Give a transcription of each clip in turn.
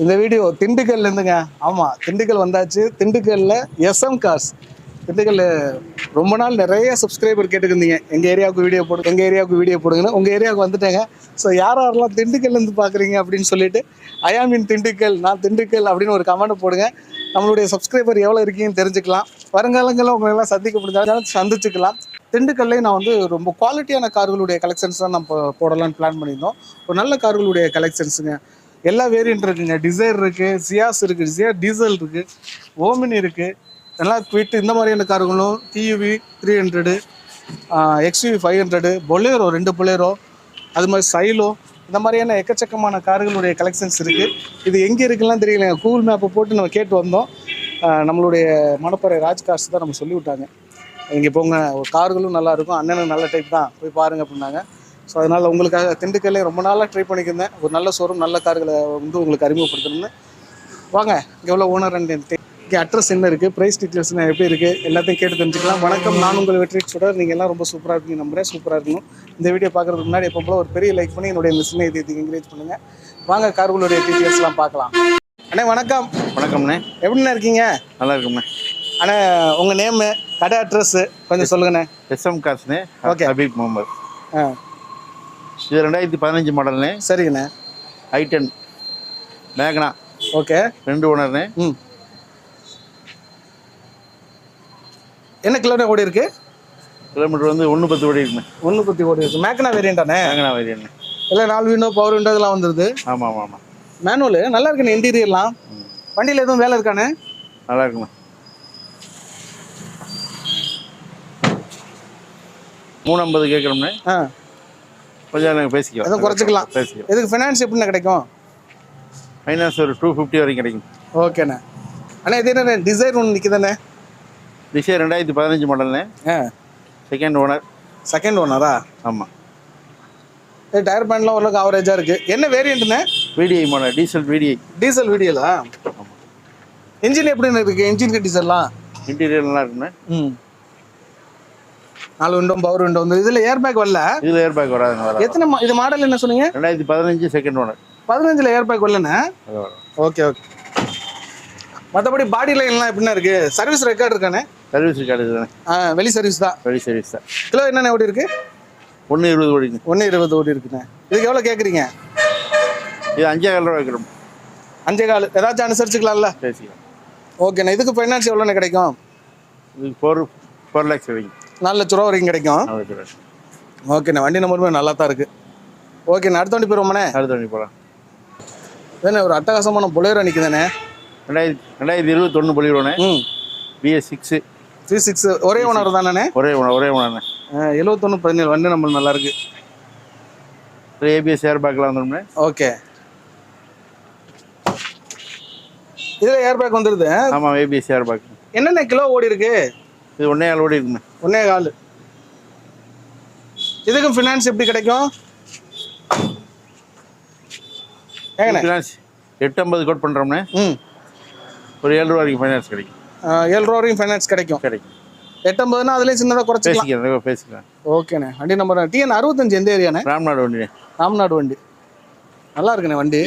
இந்த வீடியோ திண்டுக்கல்லேருந்துங்க. ஆமாம், திண்டுக்கல் வந்தாச்சு. திண்டுக்கல்லில் எஸ்எம் கார்ஸ். திண்டுக்கல்ல ரொம்ப நாள் நிறைய சப்ஸ்கிரைபர் கேட்டுருந்தீங்க, எங்கள் ஏரியாவுக்கு வீடியோ போடு, எங்கள் ஏரியாவுக்கு வீடியோ போடுங்கன்னு. உங்கள் ஏரியாவுக்கு வந்துட்டேங்க. ஸோ யாரெல்லாம் திண்டுக்கல்லேருந்து பார்க்குறீங்க அப்படின்னு சொல்லிட்டு, ஐயாமின் திண்டுக்கல், நான் திண்டுக்கல் அப்படின்னு ஒரு கமெண்ட் போடுங்க. நம்மளுடைய சப்ஸ்கிரைபர் எவ்வளோ இருக்கீங்கன்னு தெரிஞ்சுக்கலாம். வருங்காலங்களில் உங்களெல்லாம் சந்திக்க முடிஞ்சாலும் சந்திச்சுக்கலாம். திண்டுக்கல்லே நான் வந்து ரொம்ப குவாலிட்டியான கார்களுடைய கலெக்ஷன்ஸ் தான் நம்ம போடலான்னு பிளான் பண்ணியிருந்தோம். ஒரு நல்ல கார்களுடைய கலெக்ஷன்ஸுங்க. எல்லா வேரியண்ட் இருக்குங்க. டிசைர் இருக்குது, சியாஸ் இருக்குது, சியா டீசல் இருக்குது, ஓமினி இருக்குது, நல்லா குவிட் இந்த மாதிரியான கார்களும், டியூவி 300, XUV 500, பொலேரோ 2 பொலேரோ, அது மாதிரி சைலோ, இந்த மாதிரியான எக்கச்சக்கமான கார்களுடைய கலெக்ஷன்ஸ் இருக்குது. இது எங்கே இருக்குலாம் தெரியல. கூகுள் மேப்பை போட்டு நம்ம கேட்டு வந்தோம். நம்மளுடைய மணப்பறை ராஜ் கார்ஸ் தான் நம்ம சொல்லிவிட்டாங்க, இங்கே போங்க, ஒரு கார்களும் நல்லாயிருக்கும், அண்ணனும் நல்ல டைப் தான், போய் பாருங்கள் அப்படின்னாங்க. ஸோ அதனால் உங்களுக்காக திண்டுக்கல்லே ரொம்ப நாளாக ட்ரை பண்ணியிருந்தேன். ஒரு நல்ல ஷோரூம், நல்ல கார்களை வந்து உங்களுக்கு அறிமுகப்படுத்தணும்னு. வாங்க, இங்கே எவ்வளோ ஓனர் அண்ட் இங்கே அட்ரஸ் என்ன இருக்குது, ப்ரைஸ் டீட்டெயில்ஸ்னால் எப்படி இருக்குது, எல்லாத்தையும் கேட்டு தெரிஞ்சுக்கலாம். வணக்கம், நான் உங்கள் வெற்றி சுடர். நீங்கள் எல்லாம் ரொம்ப சூப்பராக இருக்கீங்க நம்புறேன். சூப்பராக இருக்கணும். இந்த வீடியோ பார்க்குறதுக்கு முன்னாடி எப்போ போல ஒரு பெரிய லைக் பண்ணி என்னுடைய இந்த சின்ன இதை என்கரேஜ் பண்ணுங்கள். வாங்க, கார்களுடைய டீட்டெயில்ஸ்லாம் பார்க்கலாம். அண்ணே வணக்கம். வணக்கம்ண்ணே. எப்படிண்ணே இருக்கீங்க? நல்லா இருக்குண்ணே. அண்ணே, உங்கள் நேமு, கடை அட்ரஸ்ஸு கொஞ்சம் சொல்லுங்கண்ணே. எஸ்எம் கார்ஸ்ண்ணே. ஓகே. ஹபீப் முகமது. இது 2015 மாடல்ண்ணே. சரிங்கண்ணே. i10 மேக்னா. ஓகே. 2 ஓனர்ண்ணே. என்ன கிலோமீட்டர் ஓடி இருக்கு? கிலோமீட்டர் வந்து 110 ஓடி இருக்குண்ணே. 110 ஓடி இருக்கு. மேக்னா வேரியண்டானே? மேக்னா வேரியண்ணே. இல்லை 4 விண்டோ, பவர் விண்டோ இதெல்லாம் வந்துருது. ஆமாம் ஆமாம் ஆமாம். மேனுவல் நல்லா இருக்குண்ணே. இன்டீரியர்லாம் வண்டியில் எதுவும் வேலை இருக்கானே? நல்லா இருக்குண்ணே. 350 கேட்குறோம்ண்ணே. கொஞ்சம் நாங்கள் பேசிக்கலாம், எதுவும் குறைச்சிக்கலாம். பேசிக்கலாம். இதுக்கு ஃபினான்ஸ் எப்படிண்ணே கிடைக்கும்? ஃபைனான்ஸ் ஒரு 250 வரைக்கும் கிடைக்கும். ஓகேண்ணே. அண்ணா, இது என்ன டிசைர் ஒன்று நிற்குதாண்ணே? டிசைர் 2015 மாடல்ண்ணே. Second owner. செகண்ட் ஓனரா? ஆமாம். இது டயர் பேண்ட்லாம் ஓரளவுக்கு ஆவரேஜாக இருக்குது. என்ன வேரியண்ட்டுண்ணே? VDI மாடல், டீசல் VDI. டீசல் VDIலா? ஆமாம். இன்ஜின் எப்படின்னு இருக்குது? இன்ஜின் டீசல்லாம் இன்டீரியர் நல்லா இருக்குண்ணே. 4 விண்டோ, பவர் விண்டோ வந்து. இதில் ஏர் பேக் வரல? இதில் ஏர் பேக் வராதுங்க. வர எத்தனை இது மாடல் என்ன சொன்னீங்க? 2015 செகண்ட் ஓனர். 15ல் ஏர் பேக் வரலண்ணே. Okay okay. மற்றபடி பாடி லைன்லாம் எப்படின்னா இருக்குது? சர்வீஸ் ரெக்கார்டு இருக்கானே? சர்வீஸ் ரெக்கார்டு இதுதானே. வெளி சர்வீஸ் தான். வெளி சர்வீஸ் தான். கிலோ என்னென்ன ஓடி இருக்கு? 120 ஓடிங்க. 120 ஓடி இருக்குண்ணே. இதுக்கு எவ்வளோ கேட்குறீங்க? இது 5,000 ரூபா வைக்கிறோம். 5,400 ஏதாச்சும் அனுசரிச்சுக்கலாம்ல? பேசிக்கலாம். ஓகேண்ணே. இதுக்கு ஃபைனான்ஸ் எவ்வளோண்ணே கிடைக்கும்? இதுக்கு 4 lakhs கிடைக்கும். 4 லட்ச ரூபா வரைக்கும் கிடைக்கும். ஓகேண்ணே. வண்டி நம்பருமே நல்லா தான் இருக்குது. ஓகேண்ணே. அடுத்த வண்டி போயிடுவோம்ண்ணே. அடுத்த வண்டி போகலாம். இதுண்ணே ஒரு அட்டகாசமான பொலேரோ நிற்குதுண்ணே. 2021 பொலிரோண்ணே. BS6 36 ஒரே ஓனர் தானே? ஒரே ஓனர்ண்ணே. 7117 வண்டி நம்பர் நல்லா இருக்கு. ABS ஏர் பேக்லாம் வந்துடும்ண்ணே. ஓகே. இதில் ஏர் பேக் வந்துடுது? ஆமாம், ABS ஏர் பேக். என்னென்ன கிலோ ஓடி இருக்கு? இது 1.4 ஓடி இருக்குண்ணே. 1.4. இதுக்கும் ஃபினான்ஸ் எப்படி கிடைக்கும்? ஃபினான்ஸ் 850 கோட் பண்ணுறோம்ண்ணே. ஒரு 7 ரூபா வரைக்கும் ஃபைனான்ஸ் கிடைக்கும். 7 ரூபா வரைக்கும் ஃபைனான்ஸ் கிடைக்கும். 850னா அதுலேயும் சின்னதாக குறைச்சிக்கலாம். பேசிக்கலாம். ஓகேண்ணே. வண்டி நம்பர் TN 65 எந்த ஏரியாண்ணே? ராம்நாடு வண்டி. ராம்நாடு வண்டி நல்லா இருக்குண்ணே வண்டி.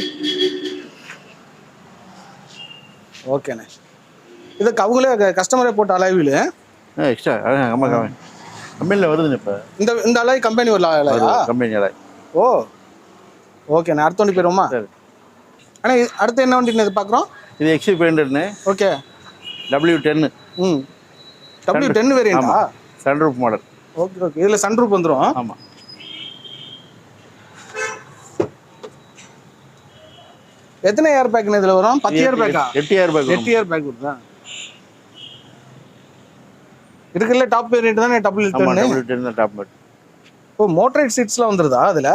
ஓகேண்ணே. இதுக்கு அவங்களே கஸ்டமரே போட்ட அலைவில் எக்ஸ்ட்ரா கம்பெனியில் வருதுண்ணே. இப்போ இந்த அலாய் கம்பெனி ஒரு அலையா? Company alloy. ஓ ஓகேண்ணே. அடுத்த வண்டி போயிடுவோமா? சரி. அண்ணா, அடுத்து என்ன வண்டின்னு இது பார்க்குறோம்? இது XUV 500ண்ணே. ஓகே. W10. W10 வேரியண்டா? Sunroof model. Okay okay. இதில் சன்ரூஃப் வந்துடும். ஆமாம். எத்தனை ஏர் பேக்னு இதில் வரும்? 10 ஏர் பேக்கா? 8 ஏர் பேக். 8 ஏர் பேக் வருதா? இருக்குல்ல டாப் வேரியண்ட் தானே W10? W10 தான் டாப் மாடல். ஓ, மோட்டரைட் சீட்ஸ்லாம் வந்துருதா அதில்?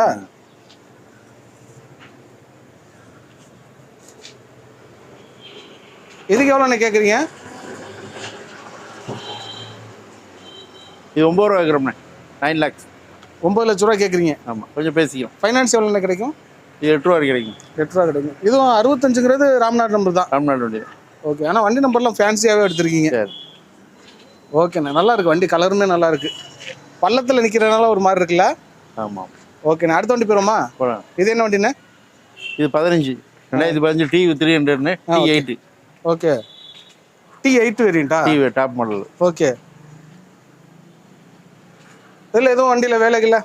இதுக்கு எவ்வளோண்ணே கேட்குறீங்க? இது 9 ரூபா வைக்கிறோம்ண்ணே. 9 lakhs. 9 லட்ச ரூபா கேட்குறீங்க. ஆமாம், கொஞ்சம் பேசிக்கலாம். ஃபைனான்ஸ் எவ்வளோண்ணே கிடைக்கும்? இது 8 ரூபா கிடைக்கும். 8 ரூபா கிடைக்கும். இதுவும் 65ங்கிறது ராம்நாடு நம்பர் தான். ராம்நாடு வண்டி தான். ஓகே. ஆனால் வண்டி நம்பர்லாம் ஃபேன்சியாகவே எடுத்துருக்கீங்க. சரி. ஓகேண்ணே. நல்லா இருக்குது வண்டி. கலருமே நல்லா இருக்குது. பள்ளத்தில் நிற்கிறதுனால ஒரு மாதிரி இருக்குல்ல? ஆமாம். ஓகேண்ணே. அடுத்த வண்டி போயிடுவோமா? போகலாம். இது என்ன வண்டிண்ணே? இது 15. 2015 T300 T8. Okay. T8 வேரியண்டா? T top model. Okay. இதில் எதுவும் வண்டியில் வேலைக்கு இல்லை?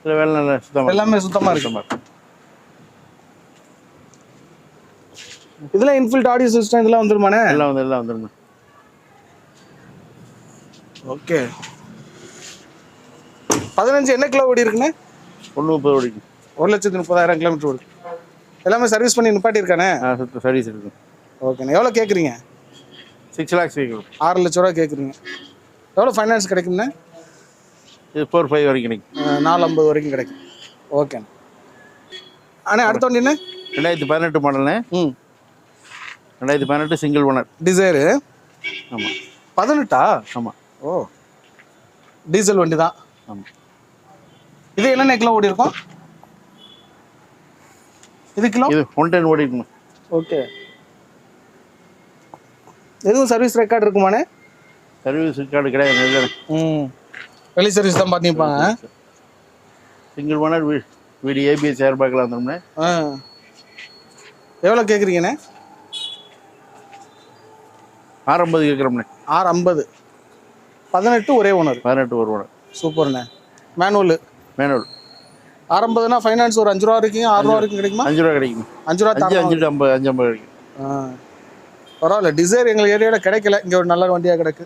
இல்லை, வேலை நல்லா சுத்தமாக, எல்லாமே சுத்தமாக இருக்கு. இதெல்லாம் இன்ஃபில்ட் ஆடியோ சிஸ்டம் இதெல்லாம் வந்துருமாண்ணே? எல்லாம் வந்துருமா. ஓகே. 15 என்ன கிலோ ஓடி இருக்குண்ணே? 130 ஓடிக்கு. 1,30,000 கிலோமீட்டர் ஓடி. எல்லாமே சர்வீஸ் பண்ணி நிப்பாட்டியிருக்கானே? சர்வீஸ் இருக்கு. ஓகேண்ணே. எவ்வளோ கேட்குறீங்க? 6 lakhs கேட்குறோம். 6 லட்ச ரூபா கேட்குறீங்க. எவ்வளோ ஃபைனான்ஸ் கிடைக்கும்ண்ணே? இது 4-5 வரைக்கும் கிடைக்கும். 450 வரைக்கும் கிடைக்கும். ஓகேண்ணே. அண்ணே அடுத்த வண்டிண்ணே? 2018 மாடல்ண்ணே. 2018 சிங்கிள் ஓனர் டிசைரு. ஆமாம். 18ஆ? ஆமாம். ஓ, டீசல் வண்டி தான். ஆமாம். இது என்னென்ன கிலோ ஓடி இருக்கும்? இது கிலோ? இது 110 ஓடி இருக்குமா. ஓகே. எதுவும் சர்வீஸ் ரெக்கார்டு இருக்குமாண்ணே? சர்வீஸ் ரெக்கார்டு கிடையாது. வெளி சர்வீஸ் தான் பார்த்துப்பாங்க. சிங்கிள் ஓனர் வீடு ABS ஏர் பேக்கில் வந்துடும்ண்ணே. எவ்வளோ கேட்குறீங்கண்ணே? 650 கேட்குறோம்ண்ணே. 650. 18 ஒரே ஓனர். 18 ஒரு ஓனர். சூப்பர்ண்ணே. மேனுவல். 650னா ஃபைனான்ஸ் ஒரு 5 ரூபா வரைக்கும் 6 ரூபா வரைக்கும் கிடைக்குமா? 5 ரூபா கிடைக்கும். 5 ரூபா தரலாம். 550 கிடைக்கும். பரவாயில்ல. டிசைர் எங்கள் ஏரியாவில் கிடைக்கல. இங்கே ஒரு நல்ல வண்டியாக கிடக்கு.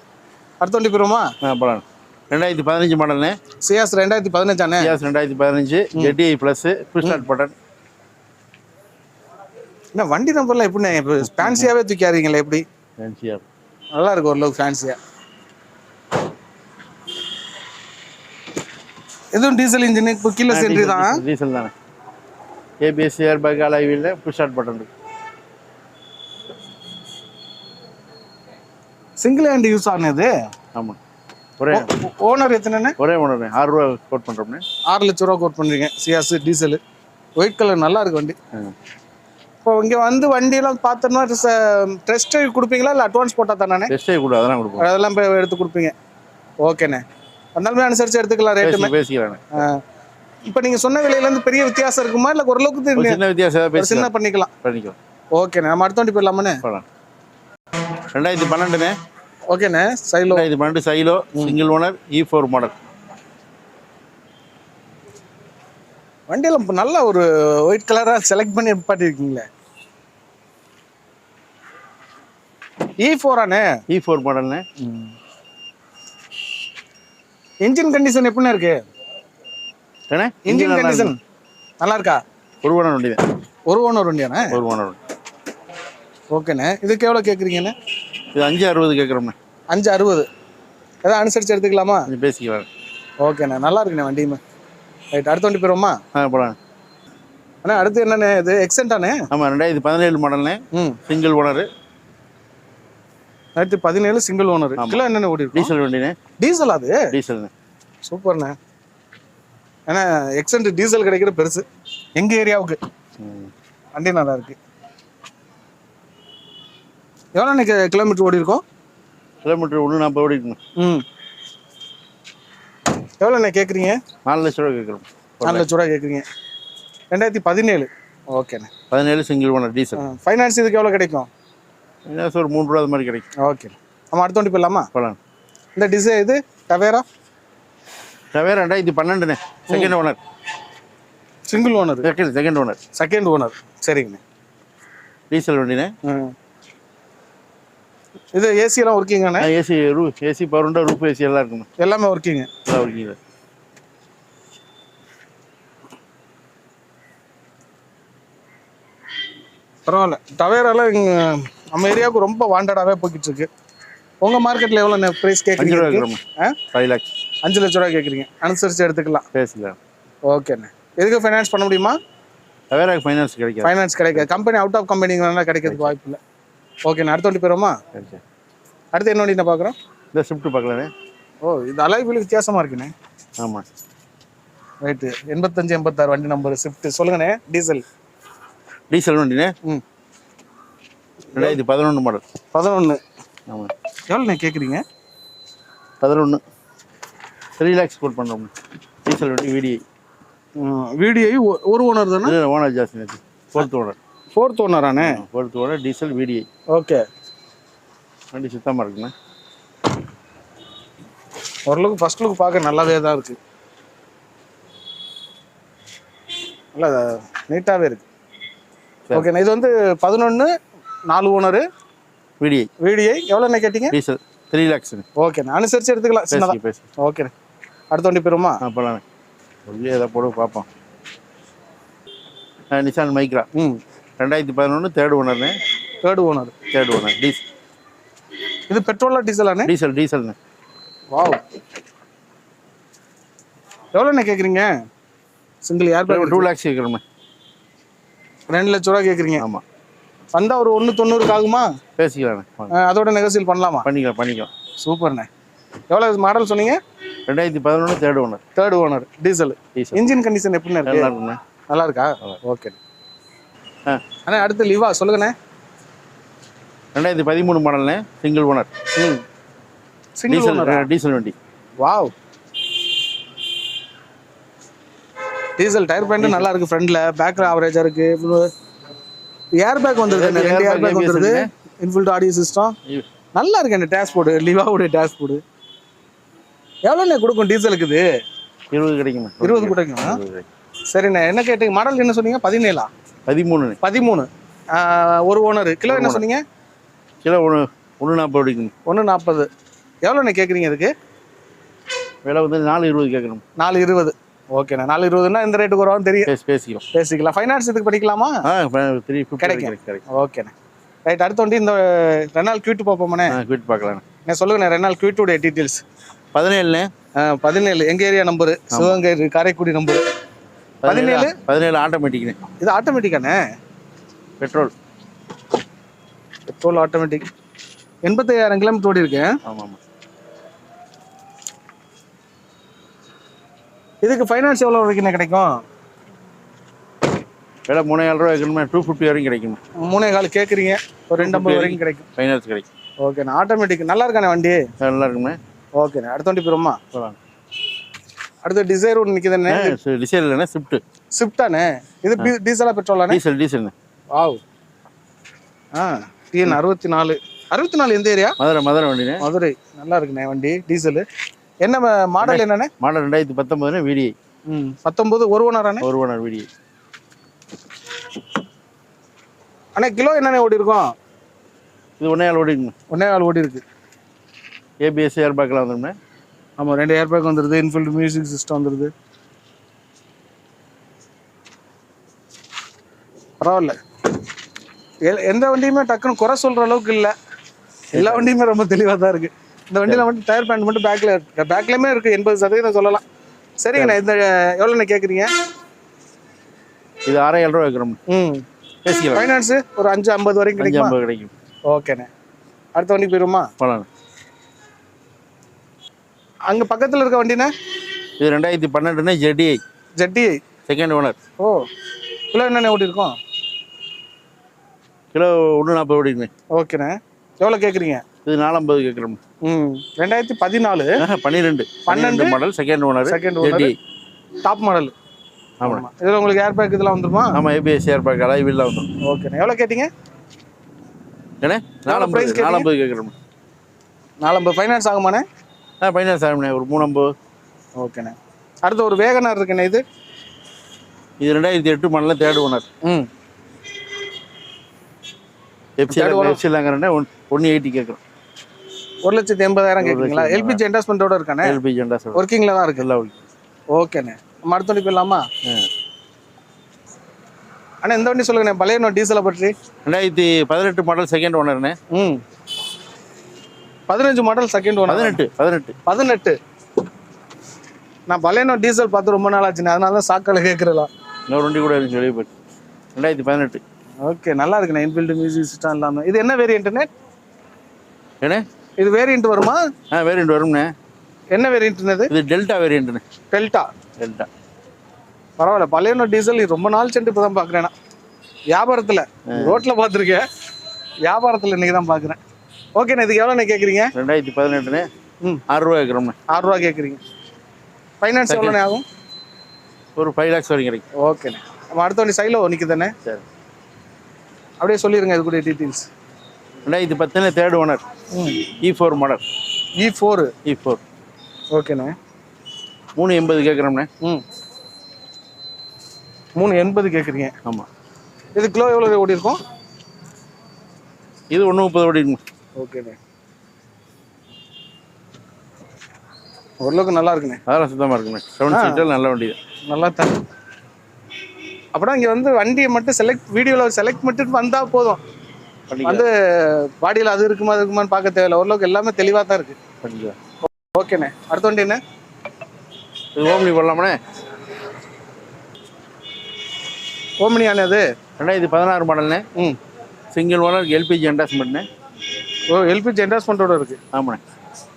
அடுத்த வண்டி போயிருமா? போகலாம். 2015 மாடல்ண்ணே. Ciaz 2015 Ciaz 2015 ZDI plus full start button. என்ன வண்டி நம்பர்லாம் எப்படிண்ணே? இப்போ ஃபேன்சியாகவே தூக்கியாரீங்களே எப்படி? ஃபேன்சியாக நல்லா இருக்கு ஓரளவுக்கு ஃபேன்சியாக. எதுவும் டீசல் இன்ஜின் இப்போ கீழே சென்ட்ரி தான். டீசல் தானே. ABS air bag alloy wheel full start button இருக்கு. சிங்கிள் ஹேண்ட் யூஸ் ஆனது? ஆமாம். ஒரே ஓனர் எத்தனைண்ணே? ஒரே ஓனர். 6 ரூபா கோட் பண்ணுறோம்ண்ணே. 6 லட்ச ரூபா கோட் பண்ணுறீங்க. சியாஸ் டீசல் ஒயிட் கலர் நல்லா இருக்கு வண்டி. இப்போ இங்கே வந்து வண்டியெல்லாம் பார்த்தோம்னா டெஸ்ட் ட்ரைவ் கொடுப்பீங்களா இல்லை அட்வான்ஸ் போட்டால் தானே? டெஸ்ட் ட்ரைவ் கூட அதெல்லாம் கொடுப்போம். அதெல்லாம் போய் எடுத்து கொடுப்பீங்க. ஓகேண்ணே. அதனாலுமே அனுசரித்து எடுத்துக்கலாம் ரேட்டுமே. பேசிக்கலாண்ணே. இப்போ நீங்கள் சொன்ன விலையிலேருந்து பெரிய வித்தியாசம் இருக்குமா இல்லை ஓரளவுக்கு சின்ன வித்தியாசம் சின்ன பண்ணிக்கலாம்? ஓகேண்ணே. நம்ம அடுத்த வண்டி போயிடலாமாண்ணே? 2012ண்ணே. ஓகேண்ணே. Xylo 2012 Xylo single owner E4 model. வண்டியில் இப்போ நல்ல ஒரு ஒயிட் கலராக செலக்ட் பண்ணி பாட்டிருக்கீங்களே. E4 E4 மாடல்ண்ணே. இன்ஜின் கண்டிஷன் எப்படிண்ணே இருக்கு? இன்ஜின் கண்டிஷன் நல்லா இருக்கா? ஒரு ஓனர் வண்டி தான். ஒரு ஓனர் வண்டியாண்ணே? ஒரு ஓனர் வண்டி. ஓகேண்ணே. இதுக்கு எவ்வளோ கேட்குறீங்கண்ணே? இது 560 கேட்குறோம்ண்ணே. 560. எதாவது அனுசரித்து எடுத்துக்கலாமா? பேசிக்கலாம். ஓகேண்ணே. நல்லா இருக்குண்ணே வண்டியுமே. ரைட். அடுத்த வண்டி போயிடுவோமா? போகலாம். அண்ணா அடுத்து என்னண்ணே? இது எக்ஸென்ட்டாண்ணே? ஆமாம். 2017 மாடல்ண்ணே. Single owner. 2017 single owner. Kilo என்னென்ன ஓடி இருக்கு? டீசல் வண்டிண்ணே. டீசல்? அது டீசல்ண்ணே. சூப்பர்ண்ணே. ஏன்னா எக்ஸென்ட் டீசல் கிடைக்கிற பெருசு எங்கள் ஏரியாவுக்கு. வண்டி நல்லா இருக்கு. எவ்வளோ கிலோமீட்டர் ஓடி இருக்கும்? கிலோமீட்டர் 140 ஓடி இருக்குண்ணே. எவ்வளோண்ணே கேட்குறீங்க? 4 லட்ச ரூபா கேட்குறோம். 4 லட்ச ரூபா கேட்குறீங்க. 2017. ஓகேண்ணே. 17 சிங்கிள் ஓனர் டீசல். ஃபைனான்ஸ் இதுக்கு எவ்வளோ கிடைக்கும்? ஒரு 3 ரூபா அது மாதிரி கிடைக்கும். ஓகே. நம்ம அடுத்த வண்டி போயிடலாமா? போகலாம். இந்த டிசைன் இது டவேரா? டவேரா 2012ண்ணே. Second owner. Single owner? Second owner. Second owner. சரிங்கண்ணே. டீசல் வண்டிண்ணே. இது ஏசியெல்லாம் ஒர்க்கிங்காண்ணே? AC power window roof AC எல்லாம் இருக்குண்ணே. எல்லாமே ஒர்க்கிங்க? எல்லாம் ஒர்க்கிங். பரவாயில்ல. டவேராலாம் இங்கே நம்ம ஏரியாவுக்கு ரொம்ப வாண்டடாகவே போய்கிட்டு இருக்கு. உங்கள் மார்க்கெட்டில் எவ்வளோ ப்ரைஸ் கேட்குறீங்க? 5 lakhs. 5 லட்ச ரூபா கேட்குறீங்க. அனுசரித்து எடுத்துக்கலாம். பேசலாம். ஓகேண்ணே. எதுக்கு ஃபைனான்ஸ் பண்ண முடியுமா? டவேராக்கு ஃபைனான்ஸ் கிடைக்கும். ஃபைனான்ஸ் கிடைக்காது. கம்பெனி அவுட் ஆஃப் கம்பெனிங்கனால கிடைக்கிறதுக்கு வாய்ப்பு இல்லை. ஓகேண்ணே. அடுத்த வண்டி போயிடுவோமா? அடுத்து என்ன வண்டி நான் பார்க்குறோம்? இந்த ஸ்விஃப்ட் பார்க்கலாண்ணே. ஓ, இது அலைவில் வித்தியாசமாக இருக்குண்ணே. ஆமாம். ரைட்டு. 85 86 வண்டி நம்பர் ஸ்விஃப்ட். சொல்லுங்கண்ணே. டீசல் வண்டிண்ணே. 2011 மாடல். 11. ஆமாம். எவ்வளோண்ணே கேட்குறீங்க? 11. 3 lakhs கோட் பண்ணுறோம். டீசல் வண்டி VDI. VDI ஒரு ஓனர் தானே? ஓனர் ஜாஸ்தி. 4th owner. 4th ஓனரானே? 4th owner, diesel, VDI. Okay. வண்டி சுத்தமாக இருக்குண்ணே. ஓரளவுக்கு ஃபர்ஸ்ட் லுக் பார்க்க நல்லாவே தான் இருக்குது. நல்லா நீட்டாகவே இருக்குது. ஓகேண்ணா. இது வந்து 11 4 ஓனரு VDI. எவ்வளோண்ணே கேட்டீங்க? Diesel 3 lakhs. ஓகேண்ணா. அனுசரித்து எடுத்துக்கலாம். சின்னதாக. ஓகேண்ணே. அடுத்த வண்டி போயிருமா? போகலாண்ணே. ஒரு ஏதாவது போட பார்ப்போம். Nissan Micra. 2011 3rd ஓனர்ண்ணே. 3rd owner. Diesel. இது பெட்ரோலா டீசலாண்ணே? டீசல்ண்ணே. வாவ். எவ்வளோண்ணே கேட்குறீங்க? Single air back 2 lakhs கேட்குறோம்ண்ணே. 2 லட்ச ரூபா கேட்குறீங்க? ஆமாம். வந்தால் ஒரு 190 ஆகுமா? பேசிக்கலாண்ணே. அதோட நெகோசியேட் பண்ணலாமா? பண்ணிக்கலாம். சூப்பர்ண்ணே. எவ்வளோ மாடல் சொன்னீங்க? 2011 3rd owner. Diesel. Engine condition எப்படிண்ணே இருக்கு? நல்லா இருக்குண்ணே. நல்லா இருக்கா? ஓகே. அண்ணா அடுத்து லிவா சொல்லுங்கண்ணே. 2013 மாடல்ண்ணே. Single owner. Single owner. Diesel வண்டி. வாவ். டீசல் டயர் பேண்ட் நல்லா இருக்கு. ஃப்ரண்ட்ல பேக்ல ஆவரேஜா இருக்கு. ஏர் பேக் வந்துருது. 2 ஏர் பேக் வந்துருது. இன்ஃபில்ட் ஆடியோ சிஸ்டம் நல்லா இருக்கு. அந்த டேஷ்போர்டு லிவாவுடைய டேஷ்போர்டு எவ்வளோண்ணே கொடுக்கும் டீசலுக்கு? இது 20 கிடைக்குமா? 20 கொடுக்கும். சரிண்ணே. என்ன கேட்டீங்க? மாடல் என்ன சொன்னீங்க? 17 13 ஒரு ஓனர். கிலோ என்ன சொன்னீங்க? கிலோ 140 கிடைக்கும். 140. எவ்வளோண்ணே கேட்குறீங்க இதுக்கு? விலை வந்து 420 கேட்கணும். 420. ஓகேண்ணா. 420னா இந்த ரேட்டுக்கு வருவான்னு தெரியும். பேசிக்கலாம். ஃபைனான்ஸ் இதுக்கு படிக்கலாமா? 350 கிடைக்கும். ஓகேண்ணே. ரைட். அடுத்த வண்டி இந்த ரெனால்ட் குவிட் பார்ப்போம்ண்ணே. குவிட் பார்க்கலாம். நான் சொல்லுங்கண்ணே ரெனால்ட் குவிட்டுடைய டீட்டெயில்ஸ். 17 எங்க area number? Sivaganga Karaikudi number. 17 ஆட்டோமேட்டிக்ண்ணே. இது ஆட்டோமேட்டிக்காண்ணே? Petrol automatic. 85,000 கிலோமீட்டர் ஓடி இருக்கேன். ஆமாம். இதுக்கு ஃபைனான்ஸ் எவ்வளோ வரைக்கும் கிடைக்கும்? விலை 3,000 ரூபா வைக்கணுமா? 250 வரைக்கும் கிடைக்கும். 3,400 கேட்குறீங்க. ஒரு 250 வரைக்கும் கிடைக்கும். ஃபைனான்ஸ் கிடைக்கும். ஓகேண்ணா. ஆட்டோமேட்டிக் நல்லா இருக்கானே வண்டி? நல்லா இருக்குண்ணே. ஓகேண்ணே. அடுத்த வண்டி போகிறோமா? அடுத்த டிசைர் ஒன்று நிற்குதுண்ணே. டிசைர் இல்லைண்ணே, ஸ்விஃப்டாண்ணே. இது டீசலா பெட்ரோலாண்ணே? டீசல்ண்ணே. வாவ். TN 64 எந்த ஏரியா? மதுரை வண்டிண்ணே. மதுரை. நல்லா இருக்குண்ணே வண்டி. டீசல். என்ன மாடல்? என்னண்ணே மாடல்? 2019 VDI. 19 ஒரு ஓனராண்ணே? ஒரு ஓனர் VDI. அண்ணா கிலோ என்னண்ணே ஓடி இருக்கும்? இது 1,400 ஓடி இருக்குண்ணே. 1,400 ஓடி இருக்கு. ABS ஏர் பேக்லாம் வந்துருண்ணே. ஆமாம். 2 ஏர் பேக் வந்துருது. இன்ஃபில்ட் மியூசிக் சிஸ்டம் வந்துருது. பரவாயில்ல. எந்த வண்டியுமே டக்குன்னு குறை சொல்கிற அளவுக்கு இல்லை. எல்லா வண்டியுமே ரொம்ப தெளிவாக தான் இருக்குது. இந்த வண்டியில் மட்டும் டயர் பேண்ட் மட்டும் பேக்லேயுமே இருக்குது. 80% சொல்லலாம். சரிங்கண்ணா. இந்த எவ்வளோண்ணே கேட்குறீங்க? இது 6,000 ரூபா வைக்கிறோம். பேசிக்கலாம். ஃபைனான்ஸு ஒரு 550 வரைக்கும் கிடைக்கும். 550 கிடைக்கும். ஓகேண்ணே. அடுத்த வண்டி போயிடுமா? போகலாம். அங்கே பக்கத்தில் இருக்க வண்டிண்ணே? இது 2012 ZDI. செகண்ட் ஓனர். ஓ. கிலோ என்னென்ன ஓடி இருக்கும்? கிலோ 140 ஓடிக்குண்ணே. ஓகேண்ணே. எவ்வளோ கேட்குறீங்க? இது 450 கேட்குறோம். 2014 12 மாடல். செகண்ட் ஓனர். ZDI. Top model. ஆமாம். இதில் உங்களுக்கு ஏர் பேக் இதெல்லாம் வந்துருமா? ஆமாம். ABS ஏர் பேக் அலாய் வீல்லாம் வந்துடும். ஓகேண்ணே. எவ்வளோ கேட்டீங்க? ஏண்ணே 450 கேட்குறோம். 450 ஃபைனான்ஸ் ஆகுமாண்ணே? ஃபைனான்ஸ் ஆகும்ண்ணே. ஒரு 350. ஓகேண்ணே. அடுத்து ஒரு வேகனார் இருக்குண்ணே. இது 2008 மாடலில் 3rd ஓனர். எஃப்சிலாங்கிறண்ணே 180 கேட்குறோம். 1,80,000 கேட்குறீங்களா? LPG என்டாஸ்மெண்ட்டோட இருக்கானே? LPG என்டாஸ்மெண்ட் ஒர்க்கிங்கில் தான் இருக்கு. எல்லாம் ஓகே. ஓகேண்ணே. நம்ம அடுத்த வண்டி போயிடலாமா? அண்ணா இந்த வண்டி சொல்லுங்கண்ணே. பலேனோ டீசலை பற்றி. 2018 மாடல் செகண்ட் ஓனர்ண்ணே. 15 மாடல் செகண்ட் ஓனர். 18. நான் பலேனோ டீசல் பார்த்து ரொம்ப நாள் ஆச்சுண்ணே. அதனால தான் சாக்கால கேட்குறலாம். இன்னொரு வண்டி கூட இருந்துச்சு வெளியே போயிட்டு. 2018. ஓகே. நல்லா இருக்குண்ணே. இன்பில்ட் மியூசிக் சிஸ்டம் இல்லாமல். இது என்ன வேரியண்ட்டுண்ணே? ஏண்ணே இது வேரியண்ட் வருமா? வேரியண்ட் வரும்ண்ணே. என்ன வேரியண்ட்னு? இது டெல்டா வேரியண்ட்ண்ணே. டெல்டா. பரவாயில்ல. பலேனோ டீசல் ரொம்ப நாள் சென்று இப்போ தான் பார்க்குறேன்னா. வியாபாரத்தில் ரோட்டில் பார்த்துருக்கேன். வியாபாரத்தில் இன்னைக்கு தான் பார்க்குறேன். ஓகேண்ணே. இதுக்கு எவ்வளோண்ணே கேட்குறீங்க? 2018 6 ரூபா கேட்குறோம்ண்ணே. 6 ரூபா கேட்குறீங்க. ஃபைனான்ஸ் எவ்வளோண்ணே ஆகும்? ஒரு 5 lakhs வரைக்கும் கிடைக்கும். ஓகேண்ணே. நம்ம அடுத்த வண்டி சைலோ நிற்குதுண்ணே. சரி. அப்படியே சொல்லிடுங்க இதுக்குரிய details. 2010 third owner, E4 model. E4. E4 ஓகேண்ணே. 380 கேட்குறோம்ண்ணே. 380 கேட்குறீங்க. ஆமாம். இது கிலோ எவ்வளோ ஓடி இருக்கும்? இது 130 ஓடி இருக்குண்ணே. ஓகேண்ணே. ஓரளவுக்கு நல்லா இருக்குண்ணே. அதெல்லாம் சுத்தமாக இருக்குண்ணே. 7 சீட்டர் நல்ல வண்டி தான். நல்லா தான். அப்படின்னா இங்கே வந்து வண்டியை மட்டும் வீடியோவில் செலக்ட் பண்ணிட்டு வந்தால் போதும். வந்து பாடியில் அது இருக்குமா அது இருக்குமான்னு பார்க்க தேவையில்லை. ஓரளவுக்கு எல்லாமே தெளிவாக தான் இருக்குது. பண்ணிக்கலாம். ஓகேண்ணே. அடுத்த வண்டி என்ன? இது ஓம்னி போடலாமண்ணே. ஓமினி அது 2016 மாடல்ண்ணே. சிங்கிள் ஓனர், எல்பிஜி என்டாஸ்மெண்ட்ண்ணே. ஓ, எல்பிஜி என்டாஸ்மெண்ட்டோட இருக்குது. ஆமாண்ணே.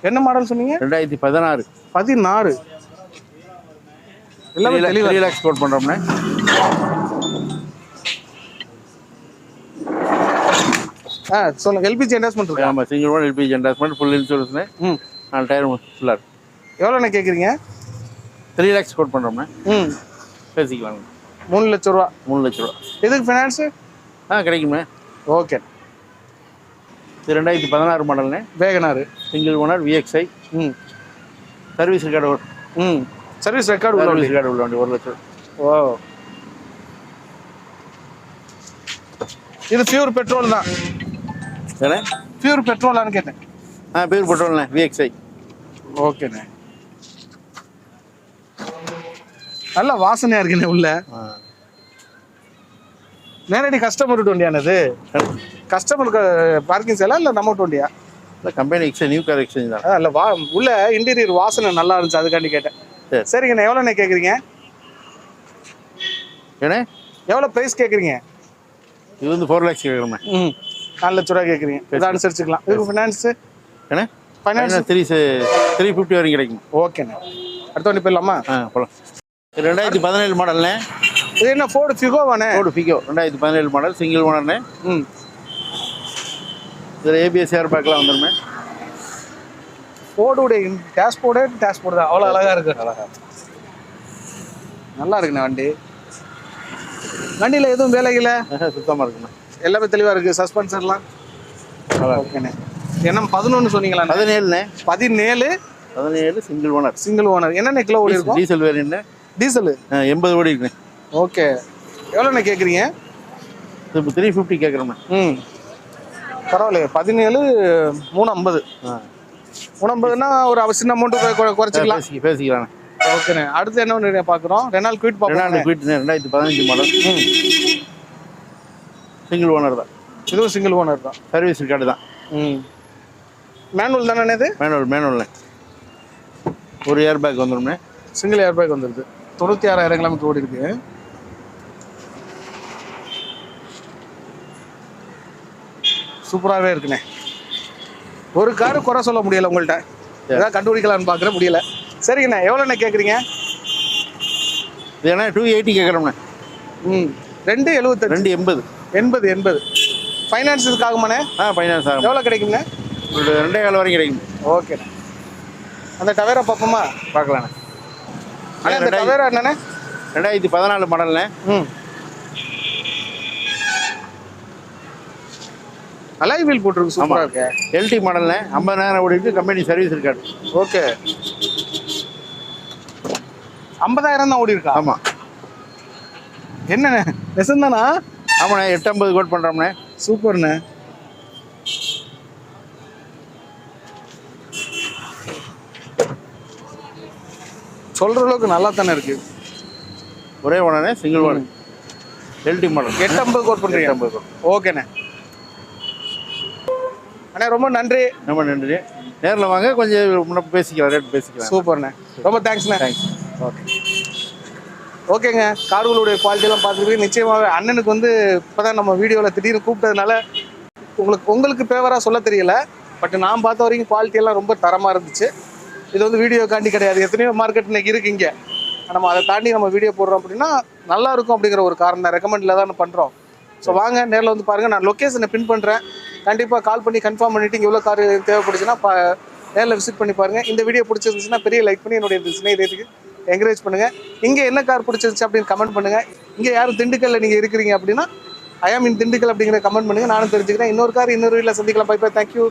என்ன மாடல் சொன்னீங்க? 2016. 16. எல்லாமே 3 lakhs கோட் பண்ணுறோம்ண்ணே. சொல்லுங்க. எல்பிஜி என்டாஸ்மெண்ட் இருக்கு. ஆமாம், single owner LPG endorsement, full இன்சூரன்ஸ்ண்ணே. 4 டயர் ஃபுல்லாக இருக்கு. எவ்வளோண்ணே கேட்குறீங்க? 3 lakhs கோட் பண்ணுறோம்ண்ணே. பேசிக்கலாம். 3 லட்ச ரூபா. 3 லட்ச ரூபா. எதுக்கு ஃபினான்ஸு? கிடைக்குமே. ஓகே. இது 2016 மாடல்ண்ணே. Wagon R, single owner, VXI. Service record. Service record உள்ள சர்வீஸ் ரெக்கார்டு உள்ள வண்டி. 1 லட்சம். ஓ, இது பியூர் பெட்ரோல் தான். ஏண்ணே? பியூர் பெட்ரோலான்னு கேட்டேன். பியூர் பெட்ரோல்ண்ணே, VXI. ஓகேண்ணே. நல்ல வாசனையாக இருக்குண்ணே உள்ள. நேரடி கஸ்டமர் வண்டியானது? கஸ்டமருக்கு பார்க்கிங் சேலா இல்லை நம்ம வண்டியா? இல்லை, company exchange, new car exchange தான். இல்லை, உள்ள இன்டீரியர் வாசனை நல்லா இருந்துச்சு, அதுக்காண்டி கேட்டேன். சரிங்கண்ணே. எவ்வளோண்ணே கேட்குறீங்க? ஏண்ணே? எவ்வளோ ப்ரைஸ் கேட்குறீங்க? இது வந்து 4 lakhs கேட்குறோம்ண்ணே. 4 லட்ச ரூபா கேட்குறீங்க. இதை அனுசரிச்சுக்கலாம். இதுக்கு ஃபினான்ஸு? ஏண்ணே? ஃபைனான்ஸ் 350 வரைக்கும் கிடைக்கும். ஓகேண்ணே. அடுத்த வண்டி போயிடலாமா? போகலாம். 2017 மாடல்ண்ணே. இது என்ன ஃபோர்டு ஃபிகோவாண்ணே? ஃபோர்டு ஃபிகோ 2017 மாடல், சிங்கிள் ஓனர்ண்ணே. இதில் ABS ஏர் பேக்லாம் வந்துடுமே. ஃபோர்டுடைய டேஷ்போர்டு தான் அவ்வளோ அழகாக இருக்கு. நல்லா இருக்குண்ணே வண்டி. வண்டியில் எதுவும் வேலைகளை? சுத்தமாக இருக்குண்ணே. எல்லாமே தெளிவாக இருக்குது. சஸ்பென்சர்லாம் ஓகேண்ணே. என்ன 11 சொன்னீங்களா? 17ண்ணே. 17 சிங்கிள் ஓனர். Single owner. என்னென்ன கிலோ ஓடி இருக்கும்? டீசல் வேரியன்ட்ண்ணே. டீசல் 80 ஓடி இருக்குண்ணே. ஓகே. எவ்வளோண்ணே கேட்குறீங்க? இப்போ 350 கேட்குறோம்ண்ணே. பரவாயில்லையே. 17 350. 350னா ஒரு சின்ன அமௌண்ட்டு குறைச்சிக்கலாம். பேசிக்கலாண்ணே. ஓகேண்ணே. அடுத்து என்ன ஒன்று பார்க்குறோம்? ரெனால்ட் குயிட் பார்ப்போம். ரெனால்ட் குயிட்ண்ணே, 2015 மாடல். சிங்கிள் ஓனர் தான். இதுவும் சிங்கிள் ஓனர் தான். சர்வீஸ் ரெக்கார்டு தான். மேனுவல் தானே இது? மேனுவல்ண்ணே. ஒரு ஏர் பேக் வந்துடும்ண்ணே. சிங்கிள் ஏர் பேக் வந்துடுது. 96,000 கிலோமீட்டர் ஓடி இருக்கு. சூப்பராகவே இருக்குண்ணே. ஒரு காரு குறை சொல்ல முடியலை உங்கள்கிட்ட. ஏதாவது கண்டுபிடிக்கலான்னு பார்க்குற முடியல. சரிங்கண்ணே. எவ்வளோண்ணே கேட்குறீங்க? இது என்ன 280 கேட்குறோம்ண்ணே. 270. 80. ஃபைனான்ஸ் இதுக்கு ஆகுமாண்ணே? ஃபைனான்ஸ் ஆகும். எவ்வளோ கிடைக்குங்க? ஒரு 2,400 வரைக்கும் கிடைக்கும். ஓகேண்ணே. அந்த டவேரா பார்ப்போமா? பார்க்கலாண்ணே. ஆனால் அந்த டவேரா என்னண்ணே? 2014 மாடல்ண்ணே. அலாய் வீல் போட்டிருக்கு. சூப்பராக இருக்கு. LT மாடல்ண்ணே. 50,000 ஓடி இருக்கு. Company service record. ஓகே. 50,000 தான் ஓடி இருக்கா? ஆமாம். என்னண்ணே நெசம் தானா? ஆமாண்ணே. 850 கோட் பண்ணுறோம்ண்ணே. சூப்பர்ண்ணே. சொல்கிற அளவுக்கு நல்லா தானே இருக்கு. ஒரே ஓனர்ண்ணே, single owner, LT model. 850 quote பண்ணுறீங்க? 850 கோட். ஓகேண்ணே. அண்ணே ரொம்ப நன்றி. ரொம்ப நன்றி. நேரில் வாங்க, கொஞ்சம் முன்ன பேசிக்கலாம், ரேட் பேசிக்கலாம். சூப்பர்ண்ணே. ரொம்ப தேங்க்ஸ்ண்ணே. தேங்க்ஸ். ஓகே. ஓகேங்க. கார்களுடைய குவாலிட்டியெல்லாம் பார்த்துருக்கு. நிச்சயமாகவே அண்ணனுக்கு வந்து இப்போ தான் நம்ம வீடியோவில் திடீர்னு கூப்பிட்டதுனால உங்களுக்கு ஃபேவராக சொல்ல தெரியல. பட் நான் பார்த்த வரைக்கும் குவாலிட்டியெல்லாம் ரொம்ப தரமாக இருந்துச்சு. இது வந்து வீடியோ காண்டி கிடையாது. எத்தனையோ மார்க்கெட் இன்னைக்கு இருக்குது இங்கே. நம்ம அதை தாண்டி நம்ம வீடியோ போடுறோம் அப்படின்னா நல்லா இருக்கும் அப்படிங்கிற ஒரு காரணம் தான், ரெக்கமெண்டில் தான் பண்ணுறோம். ஸோ வாங்க, நேரில் வந்து பாருங்கள். நான் லொக்கேஷனை பின் பண்ணுறேன். கண்டிப்பாக கால் பண்ணி கன்ஃபார்ம் பண்ணிவிட்டு இங்கே எவ்வளோ கார் தேவைப்படுச்சுன்னா நேரில் விசிட் பண்ணி பாருங்கள். இந்த வீடியோ பிடிச்சிருந்துச்சுன்னா பெரிய லைக் பண்ணி என்னுடைய சிநேகிதத்துக்கு என்கரேஜ் பண்ணுங்கள். இங்கே என்ன கார் பிடிச்சிருந்துச்சு அப்படின்னு கமெண்ட் பண்ணுங்கள். இங்கே யாரும் திண்டுக்கல்ல நீங்கள் இருக்கிறீங்க அப்படின்னா ஐ ஆம் இன் திண்டுக்கல் அப்படிங்கிற கமெண்ட் பண்ணுங்க, நானும் தெரிஞ்சுக்கிறேன். இன்னொரு கார் இன்னொரு வீட்டில் சந்திக்கலாம். Bye bye, thank you.